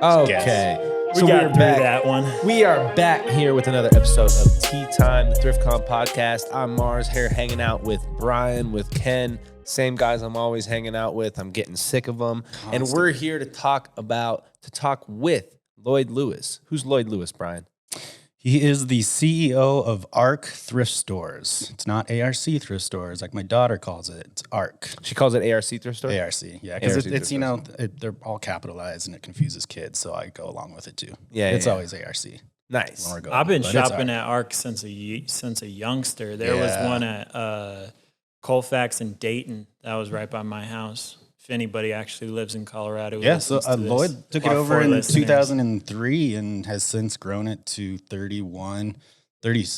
Okay. We got through that one. We are back here with another episode of Tea Time, the ThriftCon podcast. I'm Mars, here hanging out with Brian, with Ken. Same guys I'm always hanging out with. I'm getting sick of them. And we're here to talk with Lloyd Lewis. Who's Lloyd Lewis, Brian? He is the CEO of ARC Thrift Stores. It's not ARC Thrift Stores like my daughter calls it. It's ARC. She calls it ARC Thrift Store? ARC, yeah. Because it's they're all capitalized and it confuses kids, so I go along with it too. It's always ARC. Nice. I've been shopping at ARC since a youngster. There was one at Colfax and Dayton that was right by my house. If anybody actually lives in Colorado. Yeah, so Lloyd took it over in 2003 and has since grown it to 30,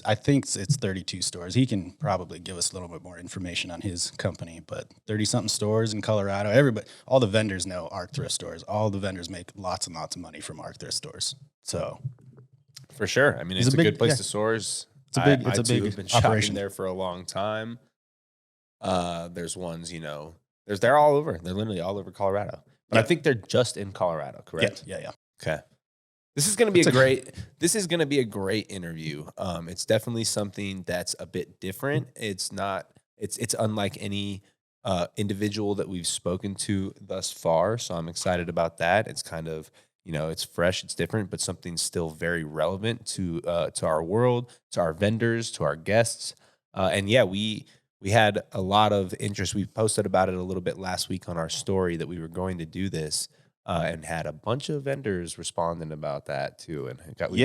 I think it's 32 stores. He can probably give us a little bit more information on his company, but 30-something stores in Colorado. Everybody, all the vendors know ARC Thrift Stores. All the vendors make lots and lots of money from ARC Thrift Stores. So, for sure. I mean, it's a good place to source. It's a big been shopping there for a long time. There's ones, they're all over. They're literally all over Colorado. But I think they're just in Colorado, correct? Yeah. Okay. This is going to be a great interview. It's definitely something that's a bit different. It's unlike any individual that we've spoken to thus far. So I'm excited about that. It's kind of, it's fresh, it's different, but something still very relevant to our world, to our vendors, to our guests. We had a lot of interest. We posted about it a little bit last week on our story that we were going to do this, and had a bunch of vendors responding about that too. And we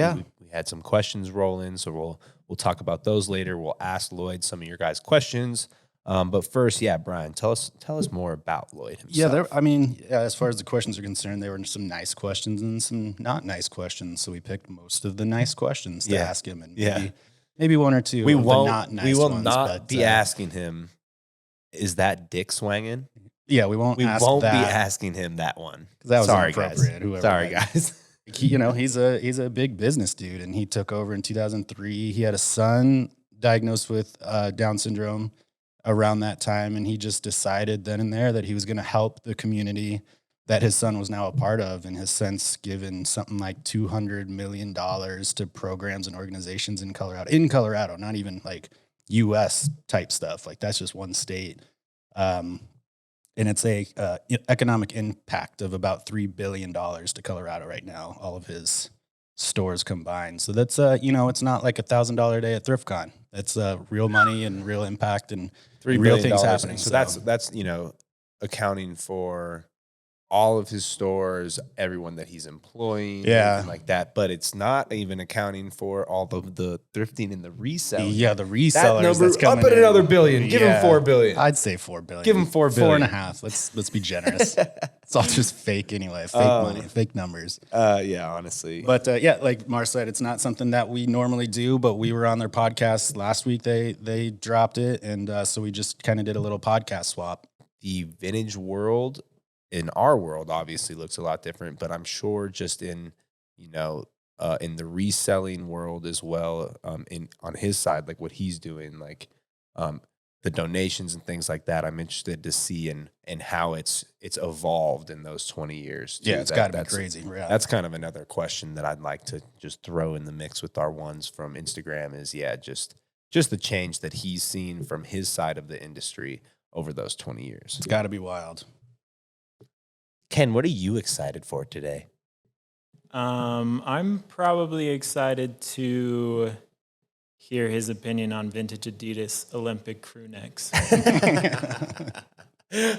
had some questions roll in, so we'll talk about those later. We'll ask Lloyd some of your guys' questions. But first, Brian, tell us more about Lloyd himself. As far as the questions are concerned, there were some nice questions and some not nice questions. So we picked most of the nice questions to ask him, and maybe one or two. We will not be asking him, is that dick swanging? Yeah, we won't. We won't be asking him that one. That was inappropriate. Guys. Sorry, guys. He's a big business dude, and he took over in 2003. He had a son diagnosed with Down syndrome around that time, and he just decided then and there that he was going to help the community that his son was now a part of, and has since given something like $200 million to programs and organizations in Colorado, not even like U.S. type stuff. Like that's just one state. And it's a economic impact of about $3 billion to Colorado right now, all of his stores combined. So that's, it's not like $1,000 a day at ThriftCon. That's real money and real impact and real things happening. So that's accounting for all of his stores, everyone that he's employing, everything like that. But it's not even accounting for all of the thrifting and the reselling. Yeah, the resellers. That number up at another billion. Give him $4 billion. I'd say $4 billion. Give him $4 billion. $4.5. Let's be generous. It's all just fake anyway. Fake money, fake numbers. Honestly. But like Mars said, it's not something that we normally do. But we were on their podcast last week. They dropped it, and so we just kind of did a little podcast swap. The vintage world, in our world, obviously looks a lot different, but I'm sure just in the reselling world as well, on his side, like what he's doing, like the donations and things like that, I'm interested to see and how it's evolved in those 20 years. Too. Yeah, it's got to be crazy. Yeah. That's kind of another question that I'd like to just throw in the mix with our ones from Instagram is, just the change that he's seen from his side of the industry over those 20 years. It's got to be wild. Ken, what are you excited for today? I'm probably excited to hear his opinion on vintage Adidas Olympic crew necks.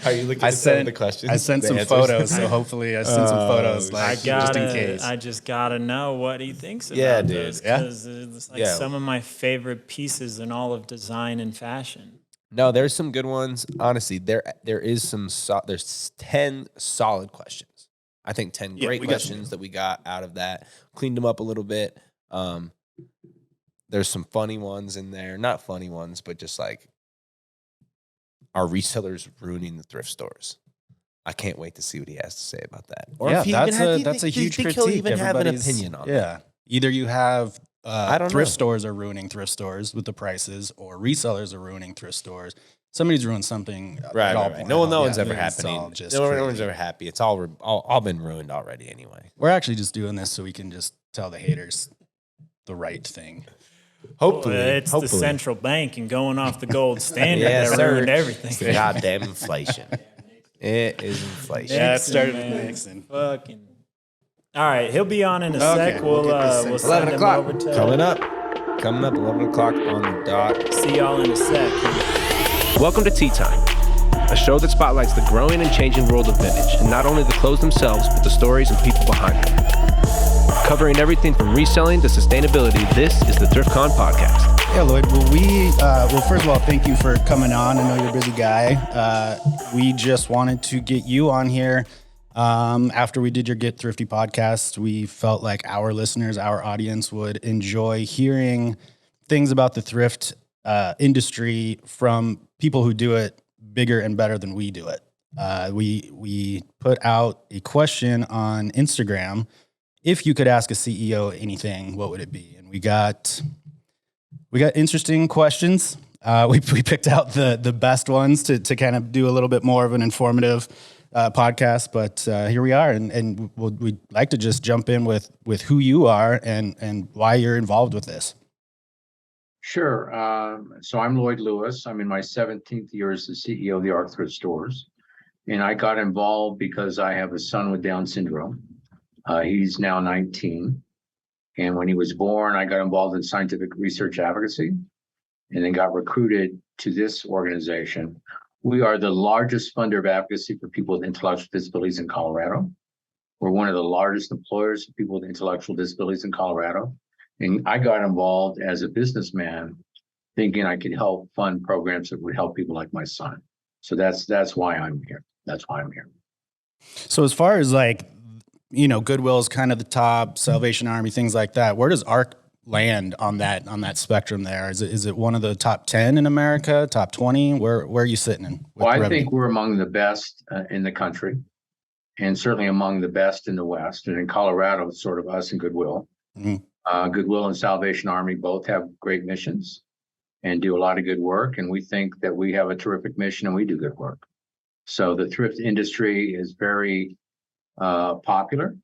Are you looking at some of the questions? I sent some photos, so hopefully I sent some photos, just in case. I just gotta know what he thinks about those, because it's like some of my favorite pieces in all of design and fashion. No, there's some good ones. Honestly, there is some. There's 10 solid questions. I think 10 great questions that we got out of that. Cleaned them up a little bit. There's some funny ones in there. Not funny ones, but just like, are resellers ruining the thrift stores? I can't wait to see what he has to say about that. Or if he that's a huge critique. He'll even have an opinion on that. Either you have I don't thrift know. stores are ruining thrift stores with the prices, or resellers are ruining thrift stores. Somebody's ruined something. Right. No one's ever It's happening. all just No one's crazy. ever happy. It's all been ruined already anyway. We're actually just doing this so we can just tell the haters the right thing. Hopefully, It's the central bank and going off the gold standard Yes, that sir. ruined It's everything. the goddamn inflation. It is inflation. Yeah, it started with man. Nixon. Fucking. All right, he'll be on in a Okay, sec. we'll We'll get this we'll in. send 11 him o'clock. over to Coming up, 11 o'clock on the dot. See y'all in a sec. Welcome to Tea Time, a show that spotlights the growing and changing world of vintage, and not only the clothes themselves, but the stories and people behind them. Covering everything from reselling to sustainability, this is the ThriftCon podcast. Yeah, Lloyd. Well, first of all, thank you for coming on. I know you're a busy guy. We just wanted to get you on here. After we did your Get Thrifty podcast, we felt like our listeners, our audience would enjoy hearing things about the thrift industry from people who do it bigger and better than we do it. We put out a question on Instagram. If you could ask a CEO anything, what would it be? And we got interesting questions. We picked out the best ones to kind of do a little bit more of an informative podcast. But here we are, and we'd like to just jump in with who you are and why you're involved with this. Sure. So I'm Lloyd Lewis. I'm in my 17th year as the CEO of the ARC Thrift Stores. And I got involved because I have a son with Down syndrome. He's now 19. And when he was born, I got involved in scientific research advocacy and then got recruited to this organization. We are the largest funder of advocacy for people with intellectual disabilities in Colorado. We're one of the largest employers of people with intellectual disabilities in Colorado. And I got involved as a businessman thinking I could help fund programs that would help people like my son. So that's why I'm here. That's why I'm here. So as far as Goodwill is kind of the top, Salvation Army, things like that. Where does ARC land on that spectrum there? Is it one of the top 10 in America, top 20? Where are you sitting in? Well, I think we're among the best in the country, and certainly among the best in the West. And in Colorado, it's sort of us and Goodwill. Mm-hmm. Goodwill and Salvation Army both have great missions and do a lot of good work. And we think that we have a terrific mission and we do good work. So the thrift industry is very popular.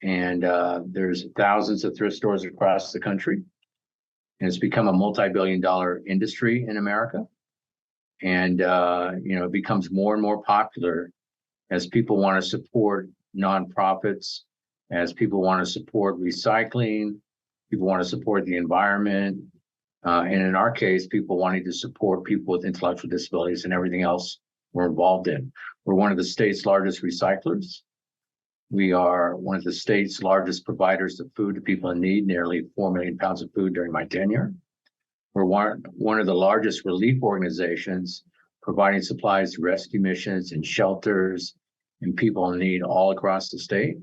And there's thousands of thrift stores across the country. And it's become a multi-billion-dollar industry in America. And, it becomes more and more popular as people want to support nonprofits, as people want to support recycling, people want to support the environment. And in our case, people wanting to support people with intellectual disabilities and everything else we're involved in. We're one of the state's largest recyclers. We are one of the state's largest providers of food to people in need, nearly 4 million pounds of food during my tenure. We're one of the largest relief organizations providing supplies to rescue missions and shelters and people in need all across the state.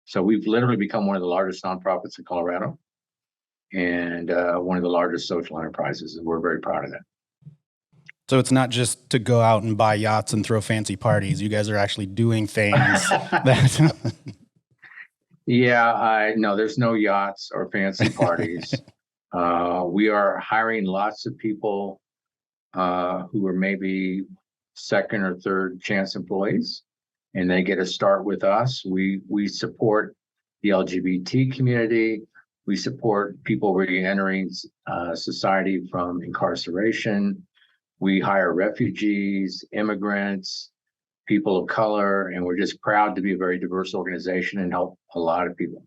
So we've literally become one of the largest nonprofits in Colorado and one of the largest social enterprises, and we're very proud of that. So it's not just to go out and buy yachts and throw fancy parties. You guys are actually doing things that... Yeah, no, there's no yachts or fancy parties. We are hiring lots of people who are maybe second or third chance employees, and they get a start with us. We support the LGBT community. We support people re-entering society from incarceration. We hire refugees, immigrants, people of color, and we're just proud to be a very diverse organization and help a lot of people.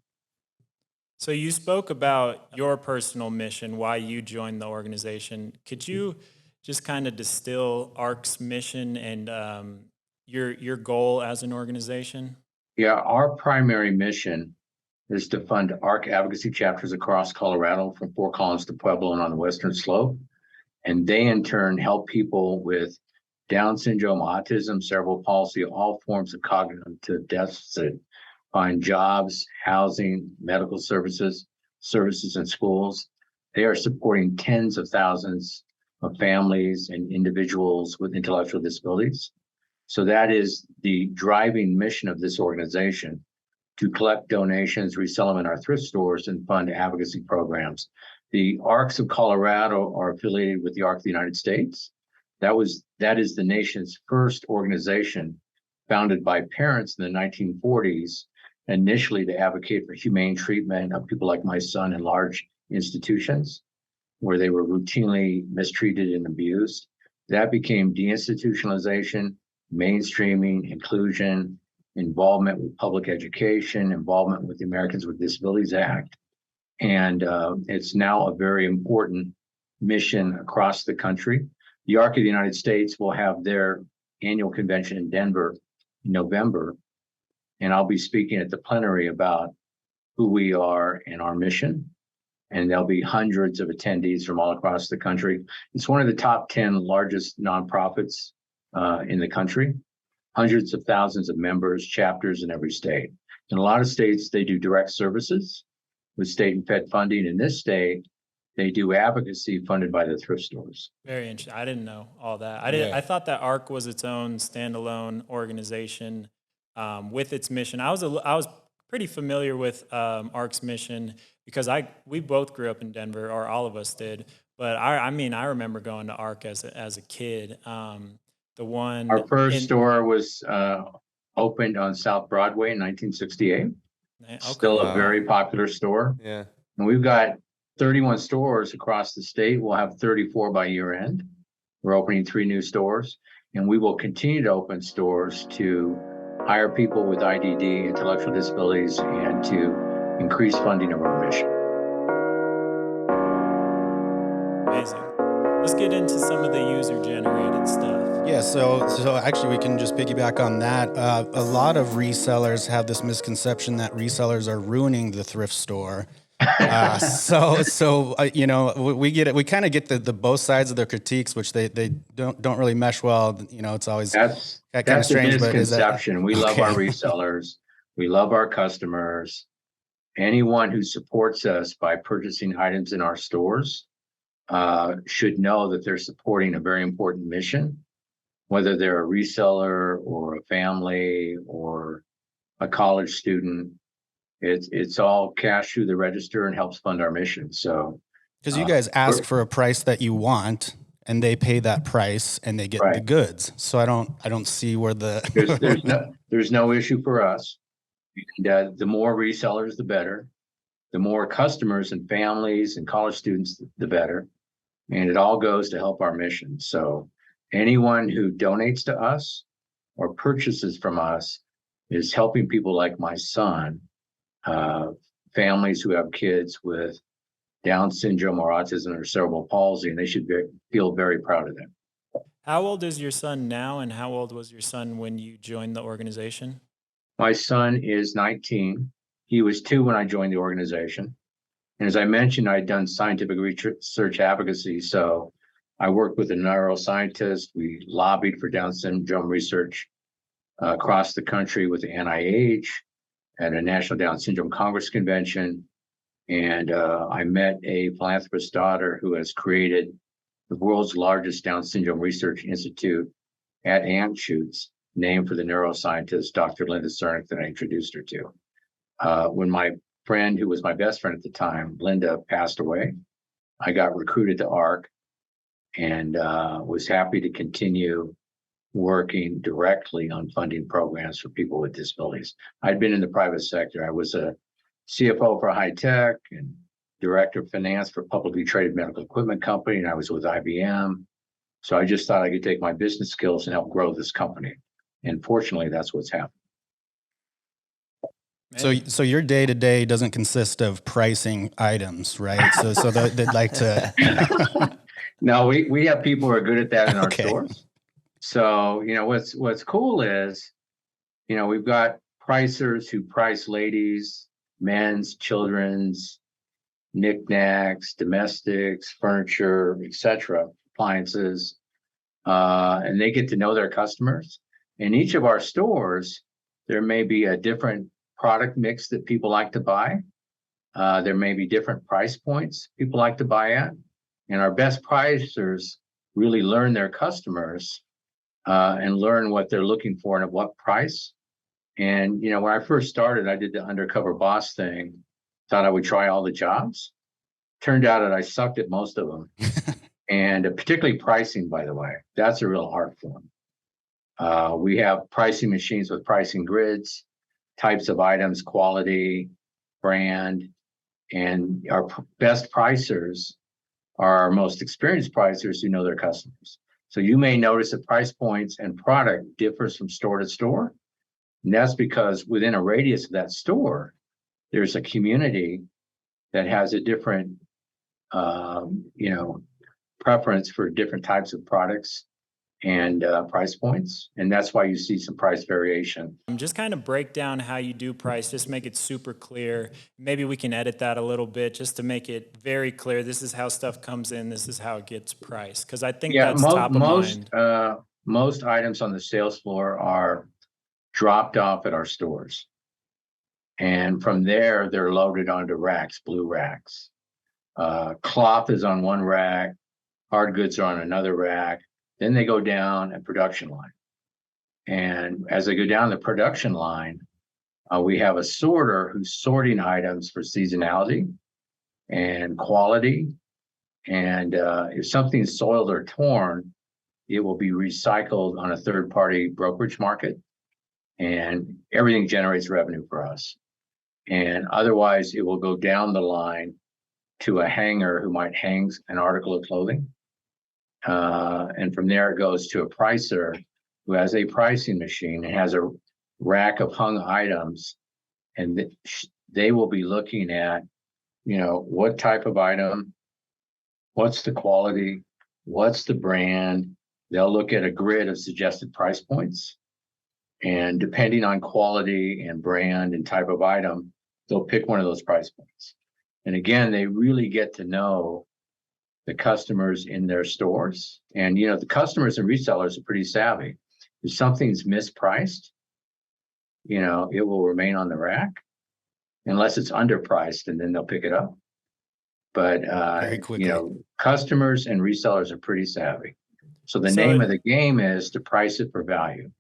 So you spoke about your personal mission, why you joined the organization. Could you just kind of distill ARC's mission and your goal as an organization? Yeah, our primary mission is to fund ARC advocacy chapters across Colorado, from Fort Collins to Pueblo and on the Western Slope. And they in turn help people with Down syndrome, autism, cerebral palsy, all forms of cognitive deficit, find jobs, housing, medical services in schools. They are supporting tens of thousands of families and individuals with intellectual disabilities. So that is the driving mission of this organization, to collect donations, resell them in our thrift stores, and fund advocacy programs. The ARCs of Colorado are affiliated with the ARC of the United States. That is the nation's first organization founded by parents in the 1940s, initially to advocate for humane treatment of people like my son in large institutions where they were routinely mistreated and abused. That became deinstitutionalization, mainstreaming, inclusion, involvement with public education, involvement with the Americans with Disabilities Act. And it's now a very important mission across the country. The ARC of the United States will have their annual convention in Denver in November, and I'll be speaking at the plenary about who we are and our mission. And there'll be hundreds of attendees from all across the country. It's one of the top 10 largest nonprofits in the country, hundreds of thousands of members, chapters in every state. In a lot of states, they do direct services with state and Fed funding. In this state, they do advocacy funded by the thrift stores. Very interesting. I didn't know all that. Yeah. I thought that ARC was its own standalone organization with its mission. I was pretty familiar with ARC's mission because we both grew up in Denver, or all of us did. But I remember going to ARC as a kid. Our first store was opened on South Broadway in 1968. Okay. Still a very popular store. Yeah. And we've got 31 stores across the state. We'll have 34 by year end. We're opening 3 new stores, and we will continue to open stores to hire people with IDD, intellectual disabilities, and to increase funding of our mission. Amazing. Let's get into some of the user-generated stuff. Yeah, so actually we can just piggyback on that. A lot of resellers have this misconception that resellers are ruining the thrift store. You know, we get it. We kind of get the both sides of their critiques, which they don't really mesh well. You know, it's always that's kind of strange. A but misconception. We love our resellers. We love our customers. Anyone who supports us by purchasing items in our stores should know that they're supporting a very important mission, whether they're a reseller or a family or a college student. It's all cash through the register and helps fund our mission. So, because you guys ask for a price that you want, and they pay that price, and they get the goods. So I don't see where there's no issue for us. And, the more resellers, the better. The more customers and families and college students, the better. And it all goes to help our mission. So anyone who donates to us or purchases from us is helping people like my son. Families who have kids with Down syndrome or autism or cerebral palsy, and they should feel very proud of them. How old is your son now, and how old was your son when you joined the organization? My son is 19. He was 2 when I joined the organization. And as I mentioned, I'd done scientific research advocacy. So I worked with a neuroscientist. We lobbied for Down syndrome research across the country with the NIH at a National Down Syndrome Congress convention. And I met a philanthropist's daughter who has created the world's largest Down syndrome research institute at Anschutz, named for the neuroscientist, Dr. Linda Cernick, that I introduced her to. When my friend, who was my best friend at the time, Linda, passed away, I got recruited to ARC and was happy to continue working directly on funding programs for people with disabilities. I'd been in the private sector. I was a CFO for high tech and director of finance for a publicly traded medical equipment company, and I was with IBM. So I just thought I could take my business skills and help grow this company. And fortunately, that's what's happened. So your day to day doesn't consist of pricing items, right? So they'd like to. No, we have people who are good at that in our stores. So, you know, what's cool is, you know, we've got pricers who price ladies, men's, children's, knickknacks, domestics, furniture, etc., appliances, and they get to know their customers. In each of our stores, there may be a different product mix that people like to buy. There may be different price points people like to buy at. And our best pricers really learn their customers and learn what they're looking for and at what price. And, when I first started, I did the undercover boss thing, thought I would try all the jobs. Turned out that I sucked at most of them. And particularly pricing, by the way, that's a real art form. We have pricing machines with pricing grids, types of items, quality, brand, and our best pricers are our most experienced pricers who know their customers. So you may notice that price points and product differs from store to store. And that's because within a radius of that store, there's a community that has a different, preference for different types of products and price points. And that's why you see some price variation. Just kind of break down how you do price, just make it super clear. Maybe we can edit that a little bit just to make it very clear. This is how stuff comes in. This is how it gets priced. Because I think that's top of mind. Most items on the sales floor are dropped off at our stores. And from there, they're loaded onto racks, blue racks. Cloth is on one rack, hard goods are on another rack. Then they go down a production line. And as they go down the production line, we have a sorter who's sorting items for seasonality and quality. And if something's soiled or torn, it will be recycled on a third-party brokerage market. And everything generates revenue for us. And otherwise, it will go down the line to a hanger who might hang an article of clothing. And from there, it goes to a pricer who has a pricing machine and has a rack of hung items. And they will be looking at, what type of item, what's the quality, what's the brand. They'll look at a grid of suggested price points. And depending on quality and brand and type of item, they'll pick one of those price points. And again, they really get to know the customers in their stores. And, the customers and resellers are pretty savvy. If something's mispriced, it will remain on the rack unless it's underpriced, and then they'll pick it up. But, Very quickly. Customers and resellers are pretty savvy. So the name of the game is to price it for value.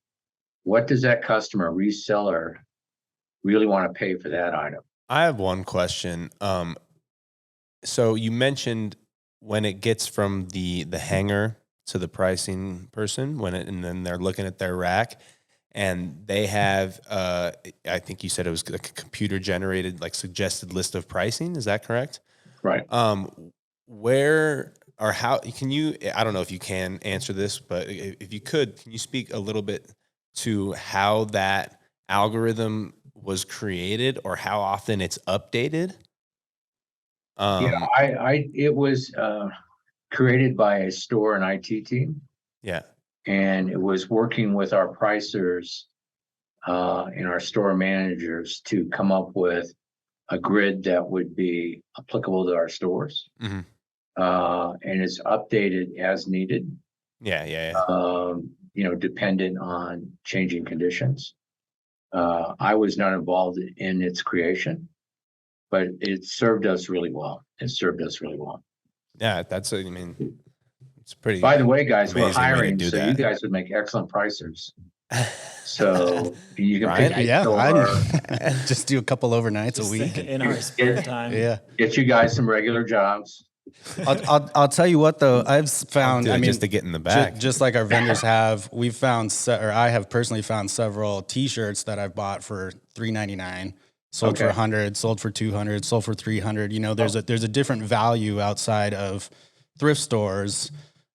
What does that customer reseller really want to pay for that item? I have one question. So you mentioned when it gets from the hanger to the pricing person, and then they're looking at their rack, and they have, I think you said it was like a computer generated, like suggested list of pricing. Is that correct? Right. Where or how can you? I don't know if you can answer this, but if you could, can you speak a little bit to how that algorithm was created or how often it's updated? It was created by a store and IT team. Yeah. And it was working with our pricers and our store managers to come up with a grid that would be applicable to our stores. Mm-hmm. And it's updated as needed. Yeah. Dependent on changing conditions. I was not involved in its creation, but it served us really well. Yeah, it's pretty. By the way, guys, we're amazing way to hiring, do so that. you guys would make excellent pricers. So you can Right? pick Yeah, your I just do a couple overnights Just a week. in our spare time. Yeah. get you guys some regular jobs. I'll tell you what though, I've found, just to get in the back. just like our vendors have, we've found, or I have personally found several T-shirts that I've bought for $3.99, sold for $100, sold for $200, sold for $300. There's a different value outside of thrift stores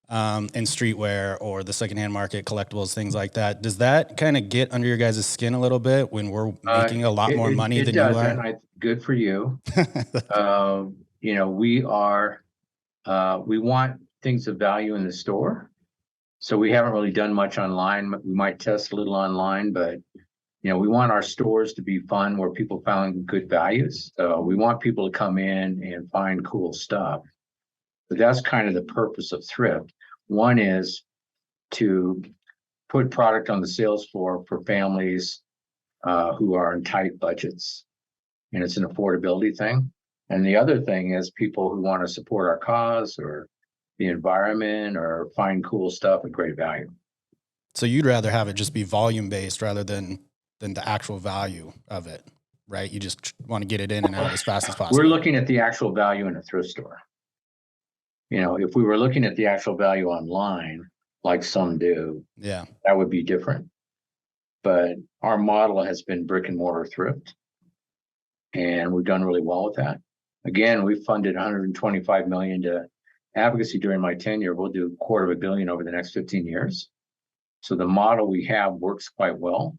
and streetwear or the secondhand market, collectibles, things like that. Does that kind of get under your guys' skin a little bit when we're making a lot more money than you are? Good for you. We want things of value in the store. So we haven't really done much online. We might test a little online, but we want our stores to be fun where people found good values. So we want people to come in and find cool stuff. But that's kind of the purpose of thrift. One is to put product on the sales floor for families who are in tight budgets, and it's an affordability thing. And the other thing is people who want to support our cause or the environment or find cool stuff at great value. So you'd rather have it just be volume based rather than than the actual value of it, right? You just want to get it in and out as fast as possible. We're looking at the actual value in a thrift store. You know, if we were looking at the actual value online, like some do, Yeah. that would be different. But our model has been brick and mortar thrift, and we've done really well with that. Again, we funded 125 million to advocacy during my tenure. We'll do $250 million over the next 15 years. So the model we have works quite well.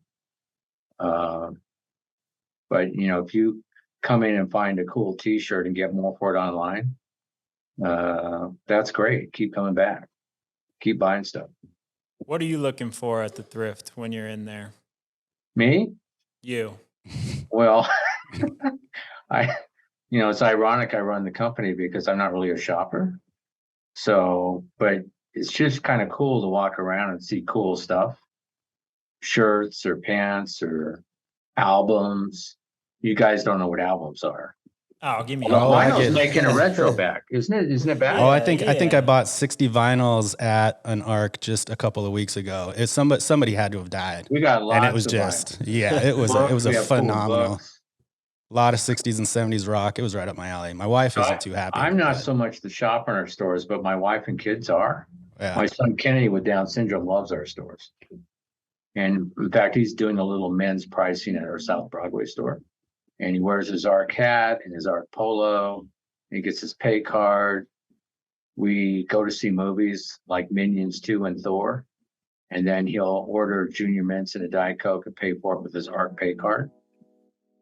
But you know, if you come in and find a cool T-shirt and get more for it online, that's great. Keep coming back. Keep buying stuff. What are you looking for at the thrift when you're in there? Me? You. Well, you know, it's ironic I run the company because I'm not really a shopper. So, but it's just kind of cool to walk around and see cool stuff, shirts or pants or albums. You guys don't know what albums are. Oh, give me. Oh, I Vinyl's get it. making a retro back, isn't it? Isn't it back? Oh, I think Yeah. I bought 60 vinyls at an ARC just a couple of weeks ago. It's somebody had to have died. We got lots And it was of just, vinyl. yeah, it was Books, a we have cool phenomenal, books. lot of 60s and 70s rock. It was right up my alley. My wife isn't too happy. I'm not but, so much the shopper in our stores, but my wife and kids are. yeah. My son Kennedy with Down syndrome loves our stores. And in fact, he's doing a little men's pricing at our South Broadway store. And he wears his ARC hat and his ARC polo. And he gets his pay card. We go to see movies like Minions 2 and Thor. And then he'll order Junior Mints and a Diet Coke and pay for it with his ARC pay card.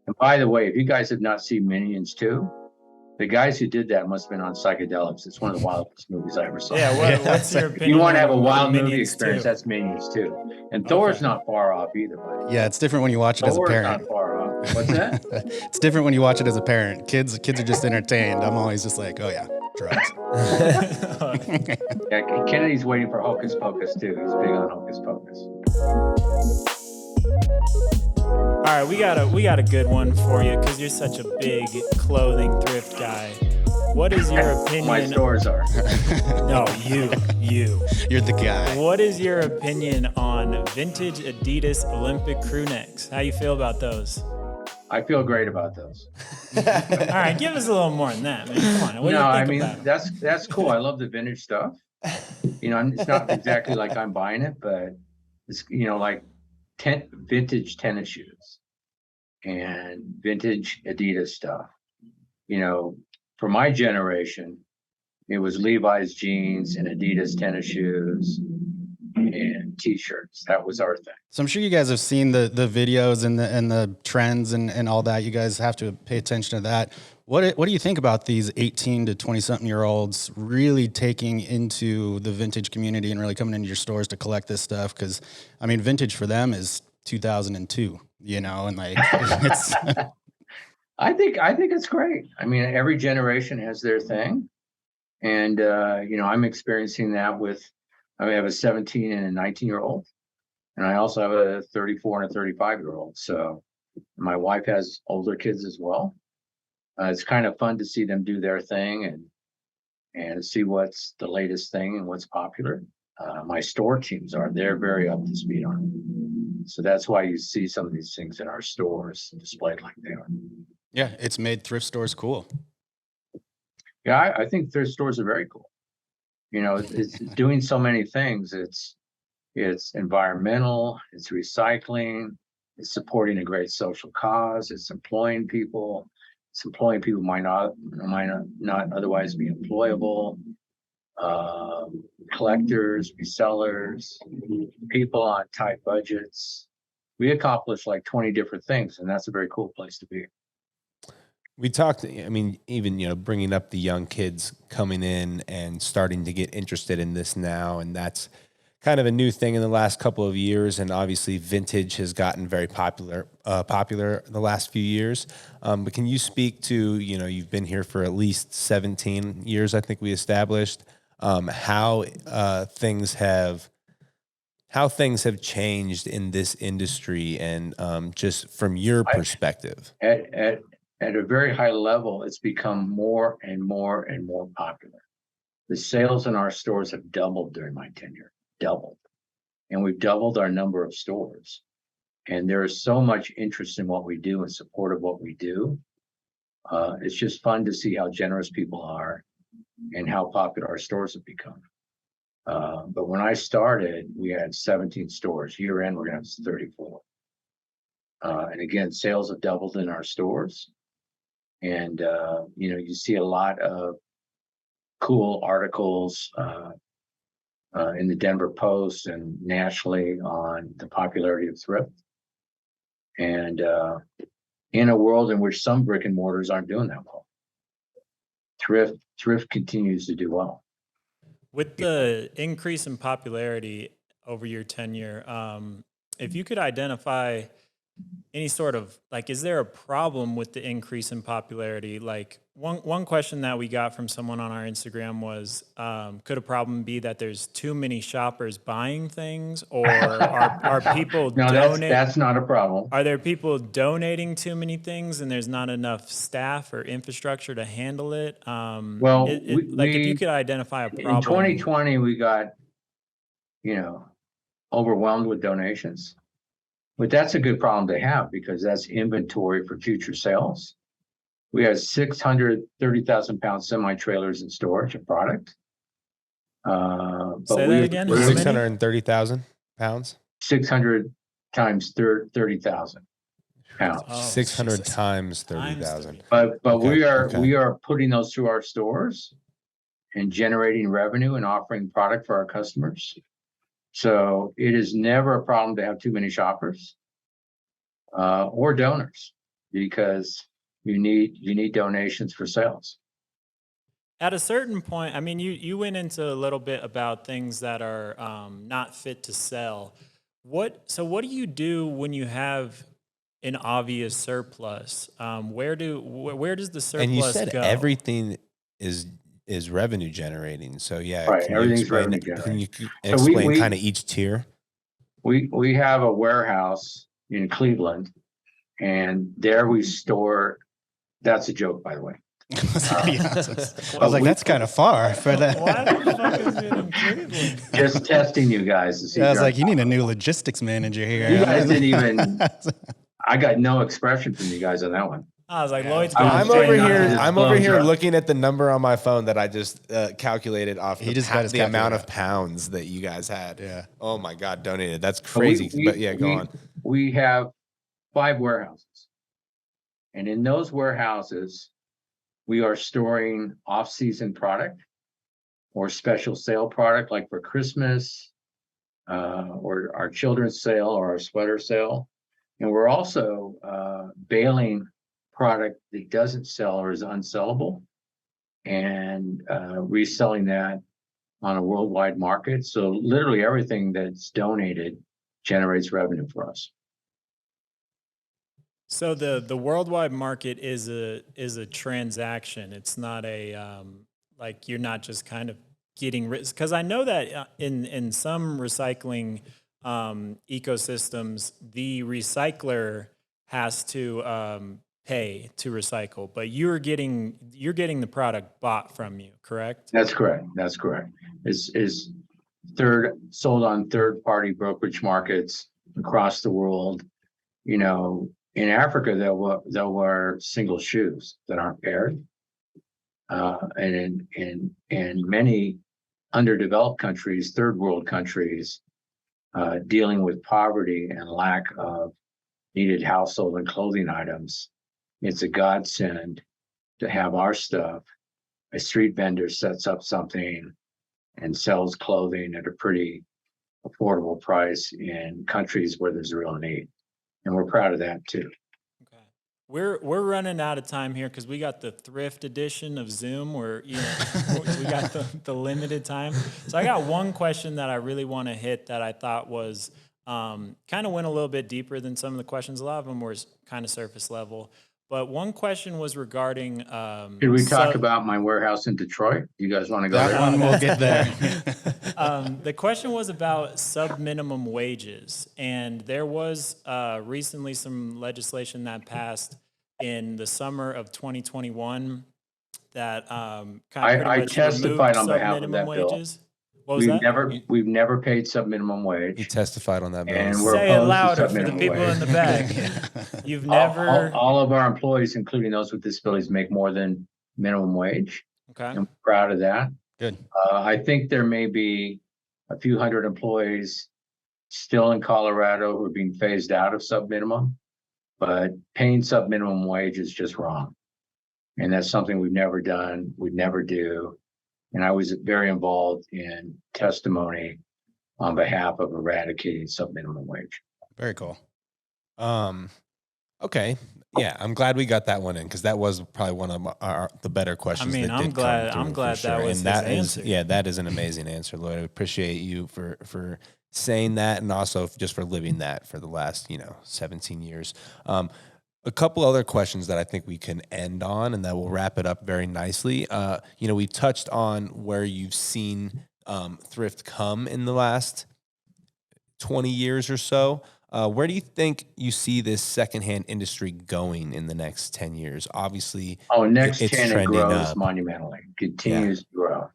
And by the way, if you guys have not seen Minions 2, the guys who did that must have been on psychedelics. It's one of the wildest movies I ever saw. Yeah, what's your opinion? You want to have a on wild movie Minions experience, 2? that's Minions 2. And Thor's not far off either, buddy. Yeah, it's different when you watch it as a Thor's parent. not far off. What's that? It's different when you watch it as a parent. Kids are just entertained. I'm always just like, oh yeah, drugs. Yeah, Kennedy's waiting for Hocus Pocus too. He's big on Hocus Pocus. All right, we got a good one for you because you're such a big clothing thrift guy. What is your opinion? My stores are. No, you. You're the guy. What is your opinion on vintage Adidas Olympic crew necks? How you feel about those? I feel great about those. All right, give us a little more than that, man. Come on. What do No, you I think mean about 'em? that's cool. I love the vintage stuff. You know, it's not exactly like I'm buying it, but it's like vintage tennis shoes and vintage Adidas stuff. You know, for my generation, it was Levi's jeans and Adidas tennis shoes and t-shirts. That was our thing. So I'm sure you guys have seen the videos and the trends and all that. You guys have to pay attention to that. What do you think about these 18 to 20 something year olds really taking into the vintage community and really coming into your stores to collect this stuff? Because I mean, vintage for them is 2002, and like it's. I think it's great. I mean, every generation has their thing, and I'm experiencing that with. I have a 17 and a 19-year-old, and I also have a 34 and a 35-year-old. So my wife has older kids as well. It's kind of fun to see them do their thing and see what's the latest thing and what's popular. My store teams they're very up to speed on it. So that's why you see some of these things in our stores displayed like they are. Yeah, it's made thrift stores cool. Yeah, I think thrift stores are very cool. It's doing so many things. It's environmental, it's recycling, it's supporting a great social cause, it's employing people, might not otherwise be employable, collectors, resellers, people on tight budgets. We accomplish like 20 different things, and that's a very cool place to be. We talked, I mean, even, bringing up the young kids coming in and starting to get interested in this now. And that's kind of a new thing in the last couple of years. And obviously vintage has gotten very popular the last few years. But can you speak to, you've been here for at least 17 years, I think we established, how things have changed in this industry and just from your perspective? At a very high level, it's become more and more and more popular. The sales in our stores have doubled during my tenure, doubled. And we've doubled our number of stores. And there is so much interest in what we do and support of what we do. It's just fun to see how generous people are and how popular our stores have become. But when I started, we had 17 stores. Year end, we're going to have 34. And again, sales have doubled in our stores. And, you see a lot of cool articles in the Denver Post and nationally on the popularity of thrift. And in a world in which some brick and mortars aren't doing that well, thrift continues to do well. With the increase in popularity over your tenure, if you could identify any sort of, like, is there a problem with the increase in popularity? Like, one question that we got from someone on our Instagram was, could a problem be that there's too many shoppers buying things, or are people No, donating? that's not a problem. Are there people donating too many things and there's not enough staff or infrastructure to handle it? Well, if you could identify a problem. In 2020, we got, overwhelmed with donations. But that's a good problem to have because that's inventory for future sales. We have 630,000 pound semi-trailers in storage of product. Say that again. 630,000 pounds? 600 times 30,000 pounds. Oh, 600 Jesus. times 30,000. But Okay. we are putting those through our stores and generating revenue and offering product for our customers. So it is never a problem to have too many shoppers or donors because you need donations for sales. At a certain point, I mean, you went into a little bit about things that are not fit to sell. So what do you do when you have an obvious surplus? Where does the surplus And you said go? everything is revenue generating. So yeah, Right, can you everything's explain revenue Can generating. you So explain kind of each tier? We have a warehouse in Cleveland, and there we store. That's a joke, by the way. I was like, that's kind of far for that. Why the fuck is it in Cleveland? Just testing you guys to see. I was like, you need a new logistics manager here. You guys didn't even. I got no expression from you guys on that one. I was like, Lloyd's I'm going over here- I'm over here Disclosure. looking at the number on my phone that I just calculated off He just got his the amount calculator of pounds that you guys had. Yeah. Oh my God, donated. That's crazy. But yeah, go on. We have 5 warehouses, and in those warehouses, we are storing off-season product or special sale product, like for Christmas, or our children's sale or our sweater sale. And we're also baling product that doesn't sell or is unsellable and reselling that on a worldwide market. So literally everything that's donated generates revenue for us. So the worldwide market is a transaction. It's not a like you're not just kind of getting rid. Because I know that in some recycling ecosystems, the recycler has to pay to recycle, but you're getting the product bought from you, correct? That's correct. That's correct. Is sold on third-party brokerage markets across the world. In Africa, they'll wear single shoes that aren't paired. And in many underdeveloped countries, third world countries, dealing with poverty and lack of needed household and clothing items, it's a godsend to have our stuff. A street vendor sets up something and sells clothing at a pretty affordable price in countries where there's a real need. And we're proud of that too. Okay. We're running out of time here because we got the thrift edition of Zoom where we got the limited time. So I got one question that I really want to hit that I thought was kind of went a little bit deeper than some of the questions. A lot of them were kind of surface level. But one question was regarding. Did we talk about my warehouse in Detroit? You guys want to go That there? one we'll get there. The question was about sub-minimum wages, and there was recently some legislation that passed in the summer of 2021 that kind of I testified on behalf of that bill. What was that? We've never paid sub-minimum He wage. testified on that. And Bill. we're Say it opposed to louder for the sub-minimum people in the wage. back. You've All, never. all of our employees, including those with disabilities, make more than minimum wage. Okay. And we're proud of that. Good. I think there may be a few hundred employees still in Colorado who are being phased out of sub-minimum, but paying sub-minimum wage is just wrong. And that's something we've never done, we'd never do. And I was very involved in testimony on behalf of eradicating sub-minimum wage. Very cool. Okay. Yeah, I'm glad we got that one in because that was probably one of the better questions. I mean, that I'm did glad. come I'm through glad for that sure. was And his answer. that is an amazing answer, Lloyd. I appreciate you for saying that and also just for living that for the last 17 years. A couple other questions that I think we can end on, and that will wrap it up very nicely. We touched on where you've seen thrift come in the last 20 years or so. Where do you think you see this secondhand industry going in the next 10 years? Obviously, Next it's 10, it trending grows up. monumentally, continues to grow.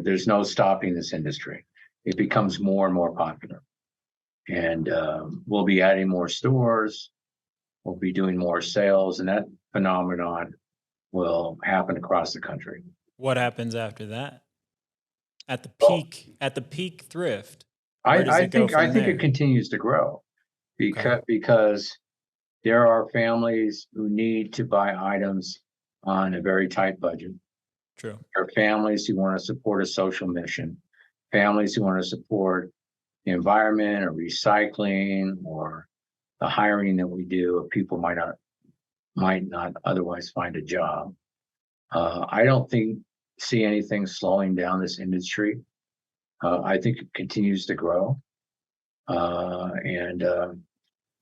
There's no stopping this industry. It becomes more and more popular. And we'll be adding more stores. We'll be doing more sales, and that phenomenon will happen across the country. What happens after that? At the peak thrift. I think it continues to grow because there are families who need to buy items on a very tight budget. True. There are families who want to support a social mission, families who want to support the environment or recycling or the hiring that we do of people might not otherwise find a job. I don't see anything slowing down this industry. I think it continues to grow, and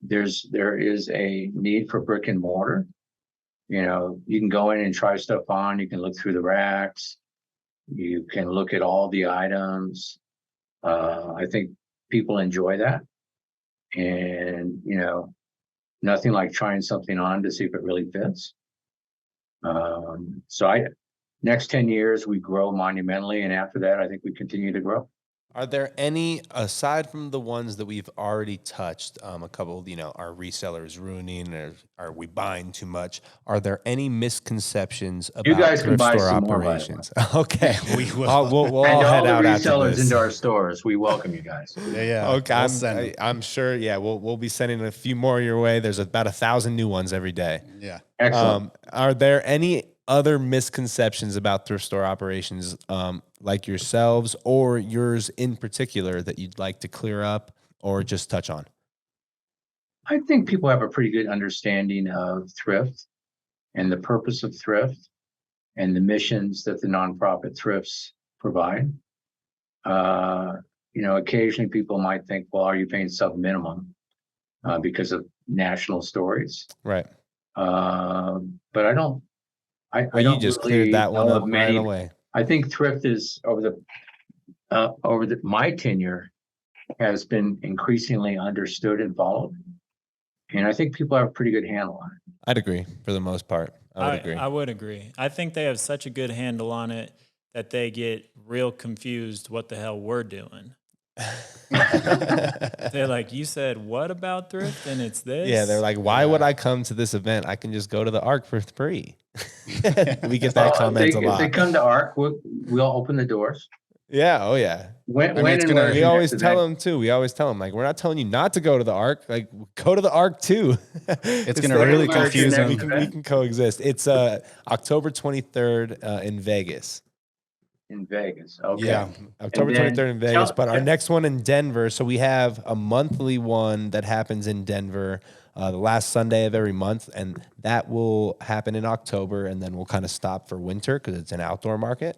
there is a need for brick and mortar. You can go in and try stuff on. You can look through the racks. You can look at all the items. I think people enjoy that, and nothing like trying something on to see if it really fits. Next 10 years, we grow monumentally. And after that, I think we continue to grow. Are there any, aside from the ones that we've already touched, a couple, are resellers ruining or are we buying too much? Are there any misconceptions about you guys can thrift buy store some operations? More, okay. We will. We'll and all head all the out after resellers this. into our stores, we welcome you guys. Yeah. Okay. I'm sure. Yeah. We'll be sending a few more your way. There's about 1,000 new ones every day. Yeah. Excellent. Are there any other misconceptions about thrift store operations, like yourselves or yours in particular, that you'd like to clear up or just touch on? I think people have a pretty good understanding of thrift and the purpose of thrift and the missions that the nonprofit thrifts provide. Occasionally people might think, well, are you paying sub-minimum because of national stories? Right. But I don't. I you don't just really cleared that one know up of many. right away. I think thrift is over my tenure has been increasingly understood and followed, and I think people have a pretty good handle on it. I'd agree for the most part. I would agree. I think they have such a good handle on it that they get real confused what the hell we're doing. They're like, you said what about thrift and it's this? Yeah, they're like, why would I come to this event? I can just go to the ARC for free. We get that comment a lot. If they come to ARC, we'll open the doors. Yeah. Oh, yeah. We always tell them too. We always tell them, like, we're not telling you not to go to the ARC. Like, go to the ARC too. It's going to really confuse them. We can coexist. It's October 23rd in Vegas. In Vegas. Okay. Yeah. October 23rd in Vegas. But our next one in Denver. So we have a monthly one that happens in Denver the last Sunday of every month. And that will happen in October. And then we'll kind of stop for winter because it's an outdoor market.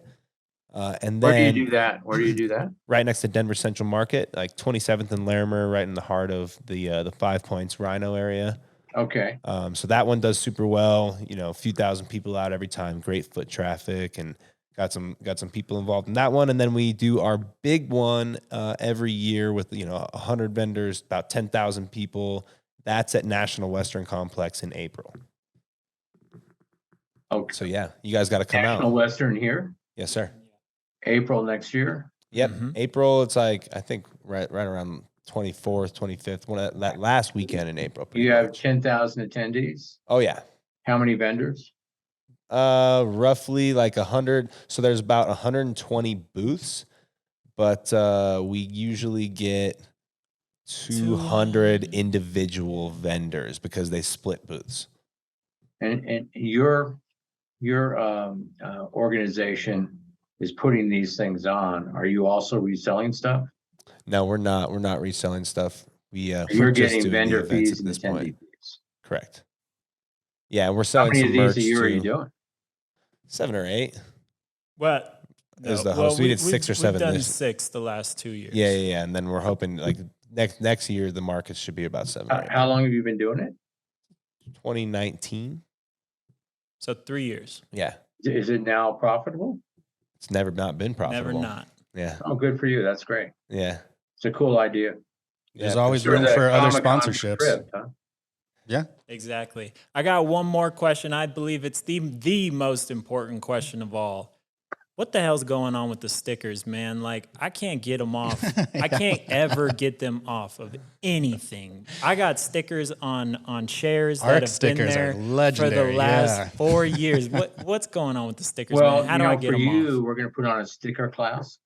And then Where do you do that? Right next to Denver Central Market, like 27th and Larimer, right in the heart of the 5 Points Rhino area. Okay. So that one does super well. A few thousand people out every time. Great foot traffic, and got some people involved in that one. And then we do our big one every year with 100 vendors, about 10,000 people. That's at National Western Complex in April. Okay. So yeah, you guys got to come out. National Western here. Yes, sir. April next year. Yep. Mhm. April, it's like, I think right around 24th, 25th, that last weekend in April. Pretty You have much. 10,000 attendees. Oh yeah. How many vendors? Roughly like 100. So there's about 120 booths, but we usually get 200 individual vendors because they split booths. And your organization is putting these things on. Are you also reselling stuff? No, we're not. We're not reselling stuff. We're You're just getting doing the vendor events fees at and this attendee point. fees. Correct. Yeah, and we're How selling many some of these merch a year are you too. doing? 7 or 8 What? is the host. We did 6 or 7 We've done this. 6 the last 2 years. Yeah. And then we're hoping like next year the market should be about 7 or 8. How long have you been doing it? 2019. So 3 years. Yeah. Is it now profitable? It's never not been Never profitable. not. Yeah. Oh, good for you. That's great. Yeah. It's a cool idea. There's Yeah, always for room the for other Comic-Con for sponsorships. Thrift, huh? Yeah. Exactly. I got one more question. I believe it's the most important question of all. What the hell's going on with the stickers, man? Like, I can't get them off. I can't ever get them off of anything. I got stickers on chairs that Arc have been stickers there are for the legendary, last yeah. 4 years. What's going on with the stickers, Well, man? How do I get for them you, off? we're going to put on a sticker class.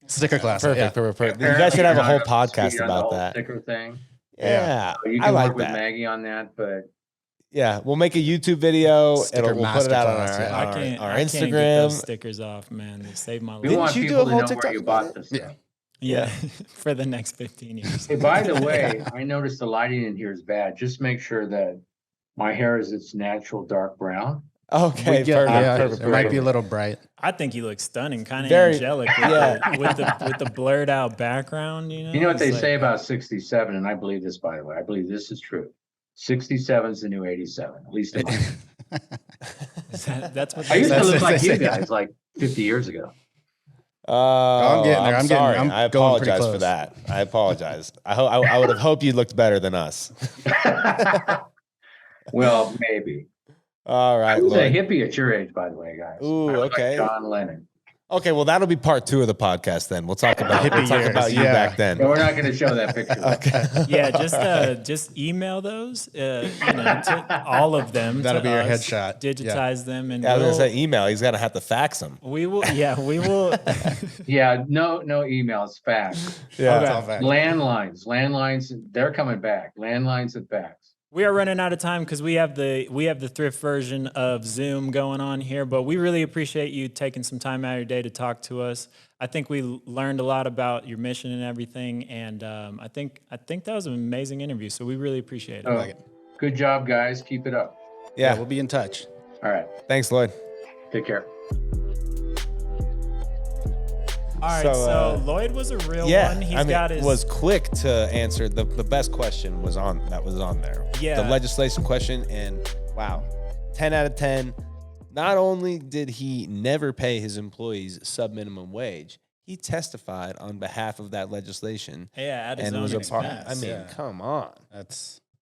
Sticker class. Perfect. Yeah. Perfect. You guys should have a whole Apparently, you're not up to podcast speed on the about whole that. sticker thing. Yeah. You I can like work with that. Maggie on that, but Yeah, we'll make a YouTube video. Sticker We'll put it out on masterclass, yeah. I our can't get Instagram. those stickers off, man. They saved my we life. want you do people a to whole know TikTok where you about bought it? this stuff. Yeah, for the next 15 years. Hey, by the way, I noticed the lighting in here is bad. Just make sure that my hair is its natural dark brown. Okay, Yeah, perfect. it might be a little bright. I think you look stunning, kind of Very- angelic yeah. with the blurred out background. You know, You know what It's they like- say about 67, and I believe this, by the way. I believe this is true. 67 is the new 87, at least in my That's what I they used to say. look like you say. guys like 50 years ago. Oh, I'm getting there. I'm I'm getting sorry. there. I'm I going pretty apologize for close. that. I apologize. I would have hoped you looked better than us. Well, maybe. All I right, was a Lloyd. hippie at your age, by the way, guys. Ooh, I look okay. like John Lennon. Okay, well that'll be part 2 of the podcast then. We'll talk about Hippie years, you yeah. back then. No, we're not going to show that picture. Okay. Yeah, just email those, to all of them. That'll to be your us, headshot. Digitize them, and I was we'll, gonna say email. He's gonna have to fax them. we will. Yeah, we will. Yeah, no emails, fax. Yeah. It's all fact. Landlines, they're coming back. Landlines and fax. We are running out of time because we have the Thrift version of Zoom going on here, but we really appreciate you taking some time out of your day to talk to us. I think we learned a lot about your mission and everything, and I think that was an amazing interview. So we really appreciate it. So, good job, guys. Keep it up. Yeah. We'll be in touch. All right. Thanks, Lloyd. Take care. All right, So, so Lloyd was a real Yeah, one. He's I mean, got his was quick to answer. The best question was on there. Yeah. The legislation question, and wow, 10 out of 10. Not only did he never pay his employees sub-minimum wage, he testified on behalf of that legislation at his and own was a part. expense. I mean, Yeah. come on,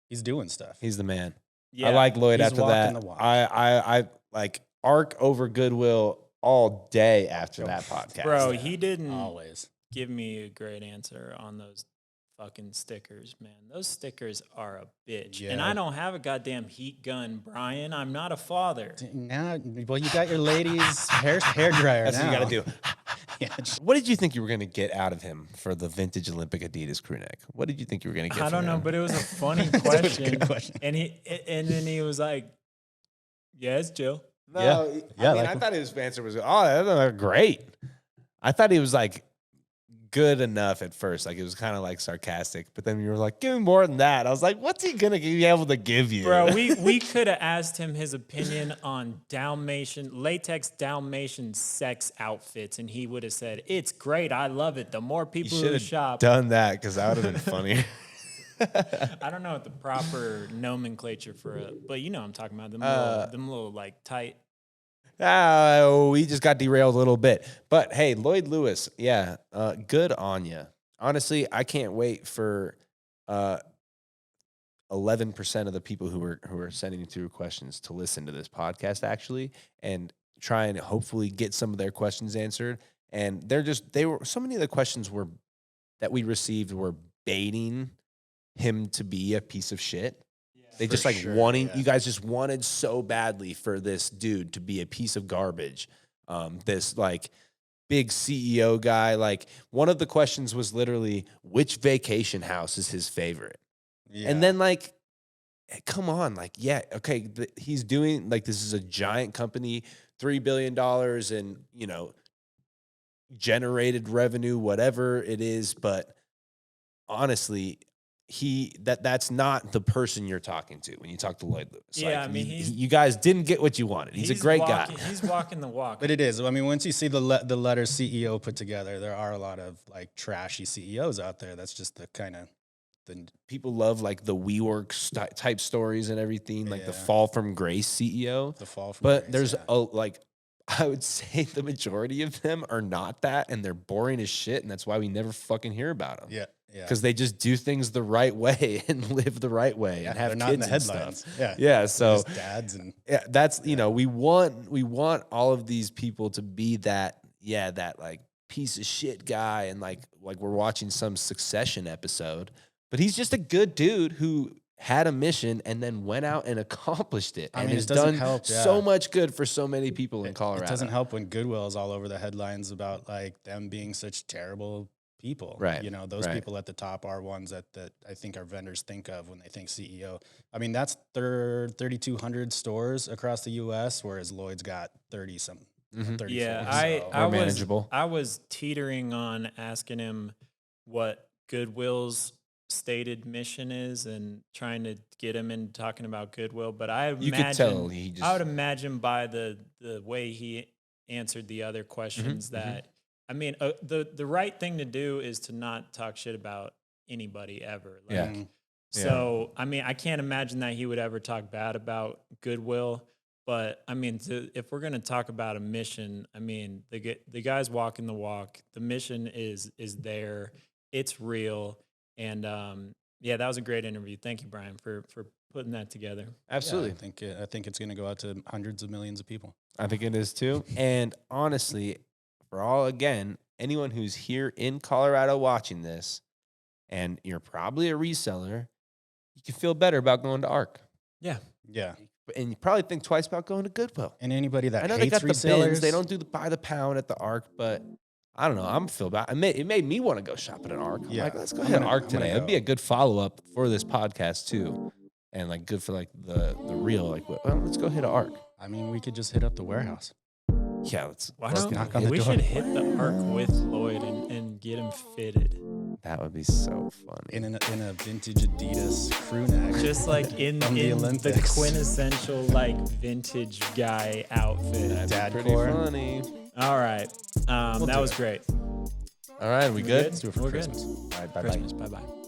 He's doing stuff. he's the man. Yeah. I like Lloyd He's after walking that. the walk. I like Arc over Goodwill all day after that podcast. Bro, he didn't Always. give me a great answer on those fucking stickers, man. Those stickers are a bitch. And Yeah. I don't have a goddamn heat gun, Brian. I'm not a father. Now, well, you got your ladies' hair dryer That's now. what you got to do. Yeah, just- What did you think you were going to get out of him for the vintage Olympic Adidas crew neck? What did you think you were going to get? I don't from know, him? but it was a funny That was a question. good question. And then he was like, "Yeah, it's Jill." No, Yeah. I Yeah, mean, like- I thought his answer was, "Oh, that's great." I thought he was like good enough at first, like it was kind of like sarcastic. But then you were like, "Give me more than that." I was like, "What's he gonna be able to give you, Bro, we could have asked him his opinion on latex Dalmatian sex outfits, and he would have said, "It's great, I love it. The more You people should who have shop." done that because that would have been funny." I don't know what the proper nomenclature for it, but you know what I'm talking about. Them little like tight. We just got derailed a little bit, but hey, Lloyd Lewis, yeah, good on you. Honestly, I can't wait for 11% of the people who are sending through questions to listen to this podcast actually, and try and hopefully get some of their questions answered. And so many of the questions that we received were baiting him to be a piece of shit. They just you guys just wanted so badly for this dude to be a piece of garbage. This like big CEO guy. Like one of the questions was literally, which vacation house is his favorite? Yeah. And then like, come on, like, yeah, okay, he's doing like, this is a giant company, $3 billion and, you know, generated revenue, whatever it is. But honestly, that's not the person you're talking to when you talk to Lloyd Lewis. Yeah, like, I mean, you guys didn't get what you wanted. He's a great guy. He's walking the walk. But it is. I mean, once you see the letter CEO put together, there are a lot of like trashy CEOs out there. That's just the kind of the people love like the WeWork type stories and everything, like the fall from grace CEO. The fall from but grace, there's like, I would say the majority of them are not that, and they're boring as shit, and that's why we never fucking hear about them. Yeah. Because they just do things the right way and live the right way and have not kids in the headlines. Stuff. Yeah. So dads and that's we want all of these people to be that like piece of shit guy, and like we're watching some Succession episode, but he's just a good dude who had a mission and then went out and accomplished it. And has done so much good for so many people in Colorado. It doesn't help when Goodwill is all over the headlines about like them being such terrible people. Right. You know, those people at the top are ones that I think our vendors think of when they think CEO. I mean, that's 3,200 stores across the U.S., whereas Lloyd's got 30 something. Mm-hmm. Yeah, I was teetering on asking him what Goodwill's stated mission is and trying to get him into talking about Goodwill, but I would imagine by the way he answered the other questions that I mean, the right thing to do is to not talk shit about anybody ever. Like, so, I mean, I can't imagine that he would ever talk bad about Goodwill. But, I mean, if we're going to talk about a mission, I mean, the guy's walking the walk. The mission is there. It's real. And, that was a great interview. Thank you, Brian, for putting that together. Absolutely. Yeah, I think it's going to go out to hundreds of millions of people. I think it is too. And honestly, anyone who's here in Colorado watching this, and you're probably a reseller, you can feel better about going to ARC. Yeah. Yeah. And you probably think twice about going to Goodwill. And anybody that I know hates they got resellers, the bins. They don't do the by the pound at the ARC, but I don't know. I'm feel bad. It made me want to go shop at an ARC. I'm like, let's go ahead to ARC today. It'd be a good follow-up for this podcast too. And like good for like the real, like, well, let's go hit an ARC. I mean, we could just hit up the warehouse. Yeah, let's knock on the door. We should hit the ARC with Lloyd and get him fitted. That would be so funny. In a vintage Adidas crew neck. Just like in the quintessential like vintage guy outfit. That'd be pretty funny. All right. That was great. All right, we good? Let's do it for Christmas. Good. All right, bye-bye. Christmas, bye-bye.